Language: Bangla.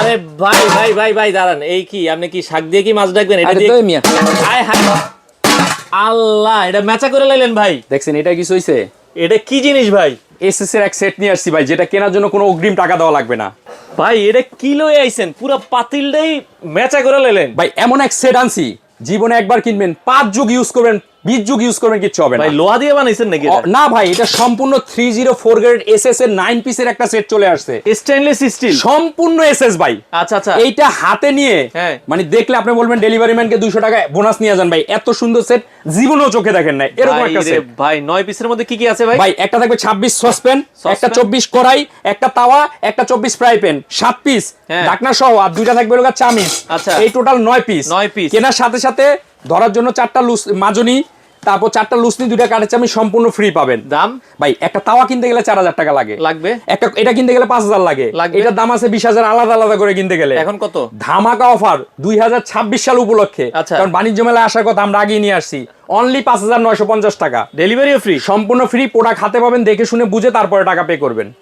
আরে ভাই ভাই ভাই ভাই দাঁড়ান, এই কি আপনি কি শাক দিয়ে কি মাছ ডাকবেন? এটা দিয়ে হায় হায় আল্লাহ, এটা মেচা করে লাইলেন ভাই। দেখছেন এটা কিছু হইছে? এটা কি জিনিস ভাই? এসএস এর এক সেট নিয়ে আসছি ভাই, যেটা কেনার জন্য কোনো অগ্রিম টাকা দেওয়া লাগবে না ভাই এটা কি লয়ে আইছেন? পুরো পাতিলটাই মেচা করে লাইলেন ভাই। এমন এক সেট আনছি, জীবনে একবার কিনবেন, 5 যুগ ইউজ করবেন, 20 যুগ ইউজ করবেন, কিচ্ছু হবে না ভাই। লোহা দিয়ে বানাইছেন নাকি এটা? না ভাই, এটা সম্পূর্ণ 304 গ্রেড এসএস এর 9 পিসের একটা সেট চলে আসছে, স্টেইনলেস স্টিল সম্পূর্ণ এসএস ভাই। আচ্ছা আচ্ছা, এইটা হাতে নিয়ে হ্যাঁ। মানে দেখলে আপনি বলবেন ডেলিভারি ম্যানকে 200 টাকা বোনাস নিয়ে যান ভাই। এত সুন্দর সেট জীবনেও চোখে দেখেন নাই এরকম একটা সেট ভাই। 9 পিসের মধ্যে কি কি আছে ভাই? ভাই একটা থাকবে 26 সসপ্যান, একটা 24 কড়াই, একটা তাওয়া, একটা 24 ফ্রাই প্যান, 7 পিস হ্যাঁ। ঢাকনা সহ, আর দুইটা থাকবে লোকা চামিচ। আচ্ছা। এই টোটাল 9 পিস। 9 পিস কেনার সাথে সাথে ধরার জন্য 4টা লুস মাজনি, তারপর 4টা লুসনি, 2টা কাঠের চামচ সম্পূর্ণ ফ্রি পাবেন। দাম ভাই একটা তাওয়া কিনতে গেলে 4000 টাকা লাগে, একটা এটা কিনতে গেলে 5000 লাগে, এটার দাম আছে 20000 আলাদা আলাদা করে কিনতে গেলে। এখন কত? ধামাকা অফার 2026 সাল উপলক্ষে, আচ্ছা। কারণ বাণিজ্য মেলায় আসার কথা আমরা আগেই নিয়ে আসছি, অনলি 5950 টাকা, ডেলিভারিও ফ্রি, সম্পূর্ণ ফ্রি। প্রোডাক্ট হাতে পাবেন, দেখে শুনে বুঝে তারপরে টাকা পে করবেন।